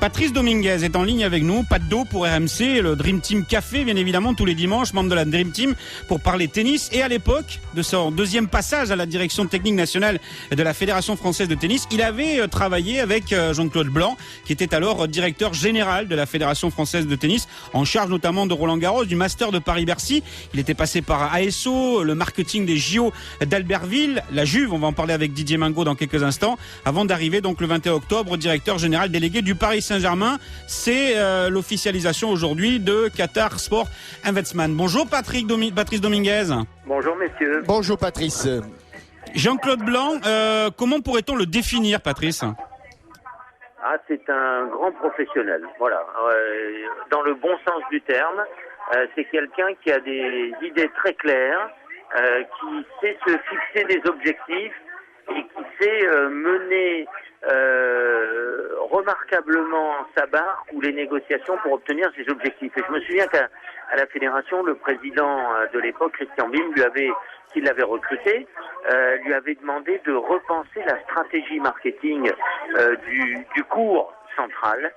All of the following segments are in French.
Patrice Dominguez est en ligne avec nous, pas de dos pour RMC, le Dream Team Café, bien évidemment, tous les dimanches, membre de la Dream Team, pour parler tennis. Et à l'époque de son deuxième passage à la direction technique nationale de la Fédération française de tennis, il avait travaillé avec Jean-Claude Blanc, qui était alors directeur général de la Fédération française de tennis, en charge notamment de Roland-Garros, du Master de Paris-Bercy. Il était passé par ASO, le marketing des JO d'Albertville, la Juve, on va en parler avec Didier Mingaud dans quelques instants, avant d'arriver donc le 21 octobre, directeur général délégué du Paris Saint-Germain. C'est l'officialisation aujourd'hui de Qatar Sport Investment. Bonjour Patrice Dominguez. Bonjour messieurs. Bonjour Patrice. Jean-Claude Blanc, comment pourrait-on le définir, Patrice ? C'est un grand professionnel, voilà. Dans le bon sens du terme, c'est quelqu'un qui a des idées très claires, qui sait se fixer des objectifs et qui sait mener remarquablement sa barque ou les négociations pour obtenir ses objectifs. Et je me souviens qu'à la fédération, le président de l'époque, Christian Bim, qui l'avait recruté, lui avait demandé de repenser la stratégie marketing du cours central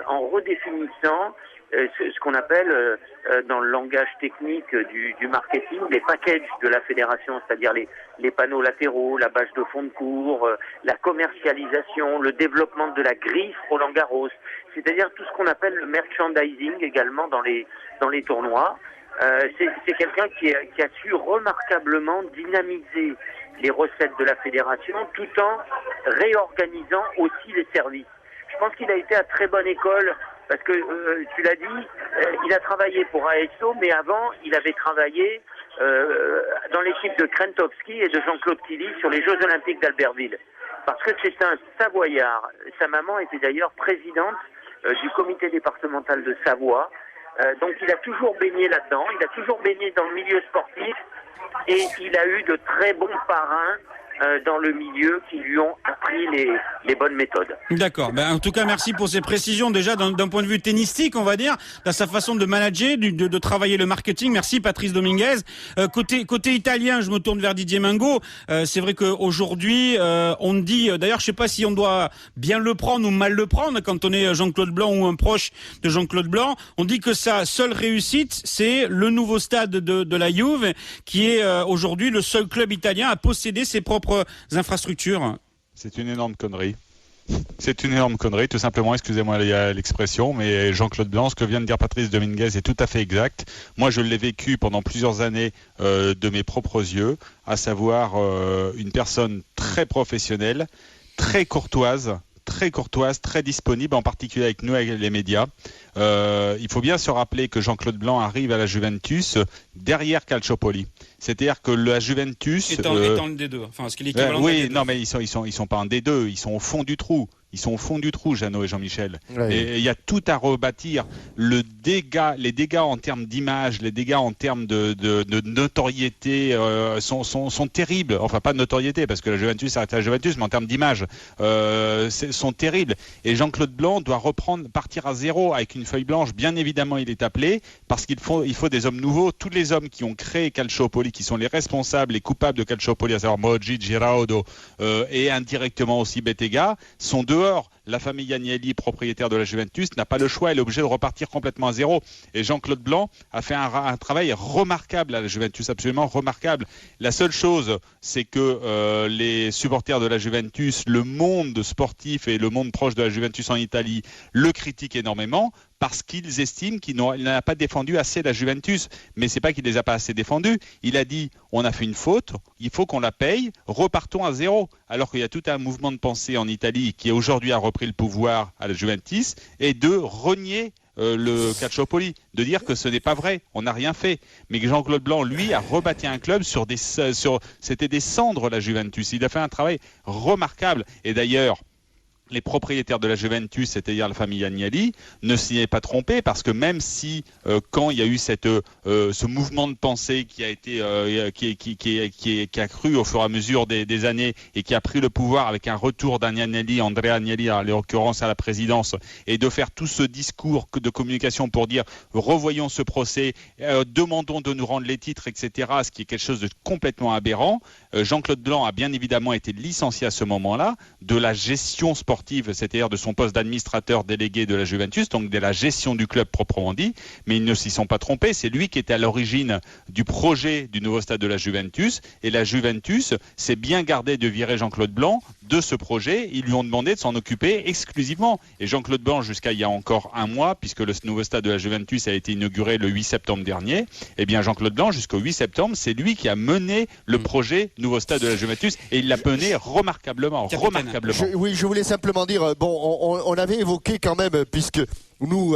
en redéfinissant ce qu'on appelle dans le langage technique du marketing les packages de la fédération, c'est-à-dire les panneaux latéraux, la bâche de fond de cours, la commercialisation, le développement de la griffe Roland-Garros, c'est-à-dire tout ce qu'on appelle le merchandising également dans les tournois. C'est quelqu'un qui a su remarquablement dynamiser les recettes de la fédération tout en réorganisant aussi les services. Je pense qu'il a été à très bonne école parce que, tu l'as dit, il a travaillé pour ASO, mais avant, il avait travaillé dans l'équipe de Krentowski et de Jean-Claude Killy sur les Jeux Olympiques d'Albertville. Parce que c'est un Savoyard. Sa maman était d'ailleurs présidente du comité départemental de Savoie. Donc il a toujours baigné là-dedans, il a toujours baigné dans le milieu sportif et il a eu de très bons parrains dans le milieu qui lui ont appris les bonnes méthodes. D'accord. En tout cas, merci pour ces précisions. Déjà, d'un point de vue tennistique, on va dire, dans sa façon de manager, de travailler le marketing. Merci, Patrice Dominguez. Côté italien, je me tourne vers Didier Mingaud. C'est vrai qu'aujourd'hui, on dit, d'ailleurs, je sais pas si on doit bien le prendre ou mal le prendre quand on est Jean-Claude Blanc ou un proche de Jean-Claude Blanc. On dit que sa seule réussite, c'est le nouveau stade de la Juve, qui est aujourd'hui le seul club italien à posséder ses propres infrastructures. C'est une énorme connerie. C'est une énorme connerie, tout simplement, excusez-moi l'expression, mais Jean-Claude Blanc, ce que vient de dire Patrice Dominguez est tout à fait exact. Moi, je l'ai vécu pendant plusieurs années de mes propres yeux, à savoir une personne très professionnelle, très courtoise, très disponible, en particulier avec nous, avec les médias. Il faut bien se rappeler que Jean-Claude Blanc arrive à la Juventus derrière Calciopoli. C'est-à-dire que la Juventus étant le D2, enfin ce qui est l'équivalent oui, D2. Non, mais ils sont pas en D2, ils sont au fond du trou. Ils sont au fond du trou, Jeannot et Jean-Michel. Oui. Et il y a tout à rebâtir. Les dégâts en termes d'image, les dégâts en termes de notoriété sont terribles. Enfin, pas de notoriété, parce que la Juventus arrête la Juventus, mais en termes d'image, sont terribles. Et Jean-Claude Blanc doit partir à zéro avec une feuille blanche. Bien évidemment, il est appelé, parce qu'il faut des hommes nouveaux. Tous les hommes qui ont créé Calciopoli, qui sont les responsables, les coupables de Calciopoli, à savoir Moggi, Giraudo et indirectement aussi Bettega, sont dehors. La famille Agnelli, propriétaire de la Juventus, n'a pas le choix, elle est obligée de repartir complètement à zéro. Et Jean-Claude Blanc a fait un travail remarquable à la Juventus, absolument remarquable. La seule chose, c'est que les supporters de la Juventus, le monde sportif et le monde proche de la Juventus en Italie le critiquent énormément, parce qu'ils estiment qu'il n'a pas défendu assez la Juventus. Mais c'est pas qu'il les a pas assez défendus. Il a dit, on a fait une faute, il faut qu'on la paye, repartons à zéro. Alors qu'il y a tout un mouvement de pensée en Italie qui aujourd'hui a repris le pouvoir à la Juventus et de renier le Calciopoli, de dire que ce n'est pas vrai, on n'a rien fait. Mais Jean-Claude Blanc, lui, a rebâti un club c'était des cendres, la Juventus. Il a fait un travail remarquable. Et d'ailleurs, les propriétaires de la Juventus, c'est-à-dire la famille Agnelli, ne s'y est pas trompé, parce que même si quand il y a eu ce mouvement de pensée qui a été qui a cru au fur et à mesure des années et qui a pris le pouvoir avec un retour d'Agnelli, Andrea Agnelli en l'occurrence à la présidence, et de faire tout ce discours de communication pour dire revoyons ce procès, demandons de nous rendre les titres, etc., ce qui est quelque chose de complètement aberrant. Jean-Claude Blanc a bien évidemment été licencié à ce moment-là de la gestion sportive sportive, c'est-à-dire de son poste d'administrateur délégué de la Juventus, donc de la gestion du club proprement dit, mais ils ne s'y sont pas trompés. C'est lui qui était à l'origine du projet du nouveau stade de la Juventus, et la Juventus s'est bien gardée de virer Jean-Claude Blanc de ce projet. Ils lui ont demandé de s'en occuper exclusivement. Et Jean-Claude Blanc, jusqu'à il y a encore un mois, puisque le nouveau stade de la Juventus a été inauguré le 8 septembre dernier, eh bien Jean-Claude Blanc, jusqu'au 8 septembre, c'est lui qui a mené le projet nouveau stade de la Juventus, et il l'a mené remarquablement. Je voulais simplement dire, on avait évoqué quand même, puisque nous,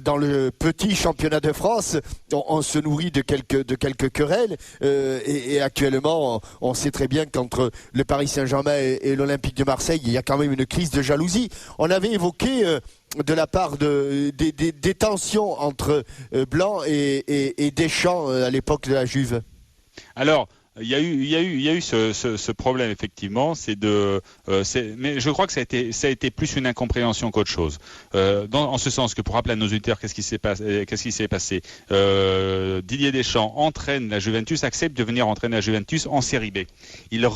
dans le petit championnat de France, on se nourrit de quelques querelles, et actuellement, on sait très bien qu'entre le Paris Saint-Germain et l'Olympique de Marseille, il y a quand même une crise de jalousie. On avait évoqué de la part des tensions entre Blanc et Deschamps à l'époque de la Juve. Alors, il y a eu ce problème effectivement, mais je crois que ça a été plus une incompréhension qu'autre chose. En ce sens que, pour rappeler à nos auditeurs qu'est-ce qui s'est passé, Didier Deschamps entraîne la Juventus, accepte de venir entraîner la Juventus en Série B. Il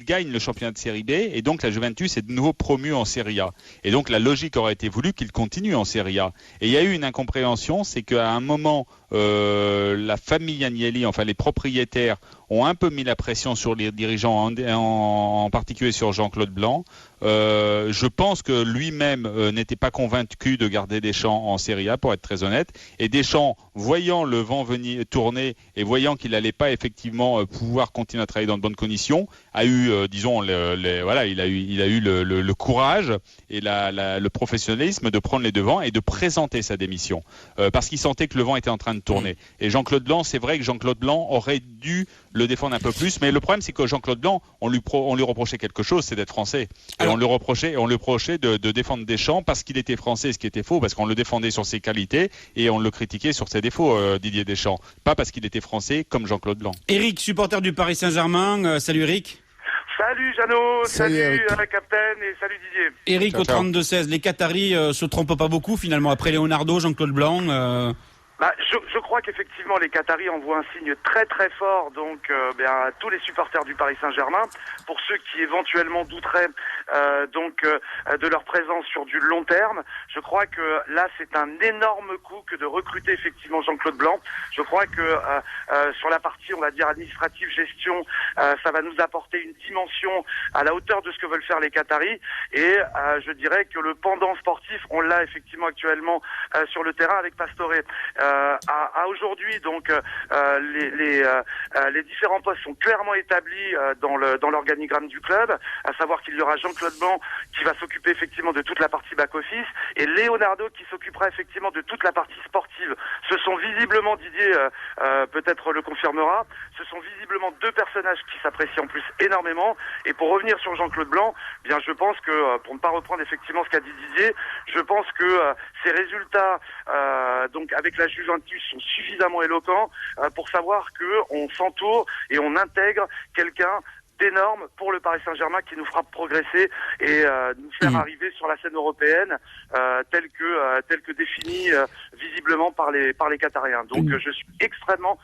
gagne le championnat de Série B, et donc la Juventus est de nouveau promue en Série A. Et donc la logique aurait été voulue qu'il continue en Série A. Et il y a eu une incompréhension, c'est qu'à un moment, la famille Agnelli, enfin les propriétaires, ont un peu mis la pression sur les dirigeants, en particulier sur Jean-Claude Blanc. Je pense que lui-même n'était pas convaincu de garder Deschamps en Serie A, pour être très honnête. Et Deschamps, voyant le vent venir tourner et voyant qu'il n'allait pas effectivement pouvoir continuer à travailler dans de bonnes conditions, a eu, il a eu le courage et le professionnalisme de prendre les devants et de présenter sa démission, parce qu'il sentait que le vent était en train de tourner. Et Jean-Claude Blanc, c'est vrai que Jean-Claude Blanc aurait dû le défendre un peu plus, mais le problème c'est que Jean-Claude Blanc, on lui reprochait quelque chose, c'est d'être français. Et on lui reprochait de défendre Deschamps parce qu'il était français, ce qui était faux, parce qu'on le défendait sur ses qualités et on le critiquait sur ses défauts, Didier Deschamps, pas parce qu'il était français comme Jean-Claude Blanc. Eric, supporter du Paris Saint-Germain, salut Eric. Salut Jeannot, salut Captain, et salut Didier. Eric, au 32-16, les Qataris se trompent pas beaucoup finalement après Leonardo, Jean-Claude Blanc. Je crois qu'effectivement les Qataris envoient un signe très très fort donc à tous les supporters du Paris Saint-Germain, pour ceux qui éventuellement douteraient de leur présence sur du long terme. Je crois que là c'est un énorme coup que de recruter effectivement Jean-Claude Blanc. Je crois que sur la partie on va dire administrative, gestion, ça va nous apporter une dimension à la hauteur de ce que veulent faire les Qataris, et je dirais que le pendant sportif on l'a effectivement actuellement sur le terrain avec Pastore. À aujourd'hui, donc les différents postes sont clairement établis dans l'organigramme du club, à savoir qu'il y aura Jean-Claude Blanc qui va s'occuper effectivement de toute la partie back-office, et Leonardo qui s'occupera effectivement de toute la partie sportive. Ce sont visiblement, Didier peut-être le confirmera, ce sont visiblement deux personnages qui s'apprécient en plus énormément. Et pour revenir sur Jean-Claude Blanc, bien je pense que, pour ne pas reprendre effectivement ce qu'a dit Didier, je pense que ces résultats donc avec la Juventus sont suffisamment éloquents pour savoir que on s'entoure et on intègre quelqu'un d'énorme pour le Paris Saint-Germain qui nous fera progresser et nous faire arriver sur la scène européenne tel que défini visiblement par les Qatariens. Donc je suis extrêmement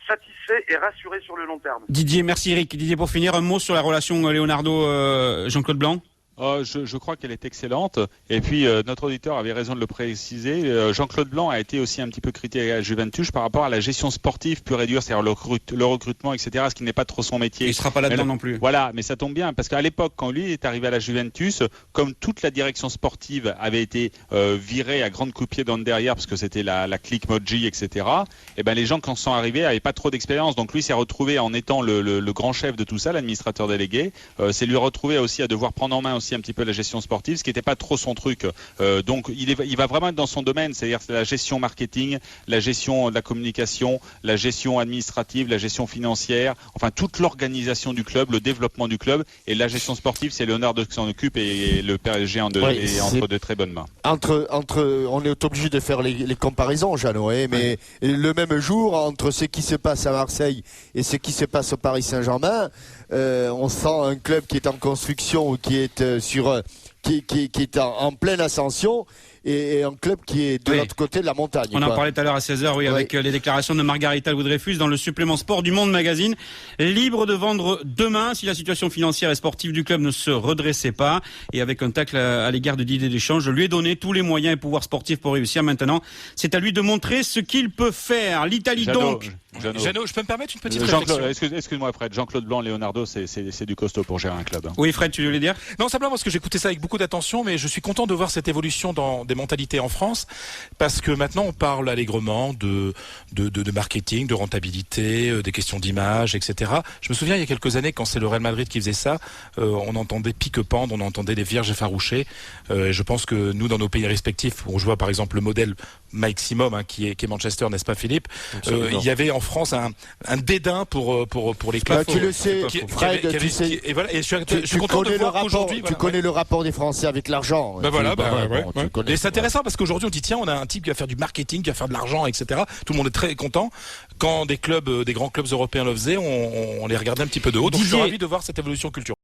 satisfait et rassuré sur le long terme. Didier, merci Eric. Didier, pour finir, un mot sur la relation Leonardo Jean-Claude Blanc. Je crois qu'elle est excellente. Et puis, notre auditeur avait raison de le préciser. Jean-Claude Blanc a été aussi un petit peu critiqué à Juventus par rapport à la gestion sportive pure et dure, c'est-à-dire le recrutement, etc., ce qui n'est pas trop son métier. Il ne sera pas là-dedans non plus. Voilà, mais ça tombe bien, parce qu'à l'époque, quand lui est arrivé à la Juventus, comme toute la direction sportive avait été virée à grande coup de pied dans le derrière, parce que c'était la clique Moji, etc., et ben les gens, quand sont arrivés, n'avaient pas trop d'expérience. Donc lui s'est retrouvé en étant le grand chef de tout ça, l'administrateur délégué. C'est lui retrouver aussi à devoir prendre en main aussi un petit peu la gestion sportive, ce qui n'était pas trop son truc. Donc il va vraiment être dans son domaine, c'est-à-dire la gestion marketing, la gestion de la communication, la gestion administrative, la gestion financière, enfin toute l'organisation du club, le développement du club, et la gestion sportive, c'est Leonardo qui s'en occupe, et le PSG est entre de très bonnes mains. On est obligé de faire les comparaisons, Jeannot, mais le même jour, entre ce qui se passe à Marseille et ce qui se passe au Paris Saint-Germain, on sent un club qui est en construction, qui est en pleine ascension, et un club qui est de l'autre côté de la montagne. On en parlait tout à l'heure à 16h, avec les déclarations de Margarita Wood-Dreyfus dans le supplément sport du Monde Magazine. Libre de vendre demain si la situation financière et sportive du club ne se redressait pas. Et avec un tacle à l'égard de Didier Deschamps, je lui ai donné tous les moyens et pouvoirs sportifs pour réussir. Maintenant, c'est à lui de montrer ce qu'il peut faire. L'Italie donc. Jeannot, je peux me permettre une petite réflexion. Excuse-moi Fred, Jean-Claude Blanc, Leonardo, c'est du costaud pour gérer un club. Oui Fred, tu voulais dire? Non, simplement parce que j'écoutais ça avec beaucoup d'attention, mais je suis content de voir cette évolution dans des mentalités en France, parce que maintenant on parle allègrement de marketing, de rentabilité, des questions d'image, etc. Je me souviens il y a quelques années quand c'est le Real Madrid qui faisait ça, on entendait pique-pendre, on entendait des vierges effarouchées. Je pense que nous, dans nos pays respectifs, où je vois par exemple le modèle maximum qui est Manchester, n'est-ce pas Philippe? Il y avait en France un dédain pour les clubs. Tu le sais, Fred, tu sais. Et voilà, et je suis content de voir qu'aujourd'hui. Tu connais le rapport des Français avec l'argent. Et c'est intéressant parce qu'aujourd'hui on dit tiens, on a un type qui va faire du marketing, qui va faire de l'argent, etc. Tout le monde est très content. Quand des grands clubs européens le faisaient, on les regardait un petit peu de haut. Donc je suis ravi de voir cette évolution culturelle.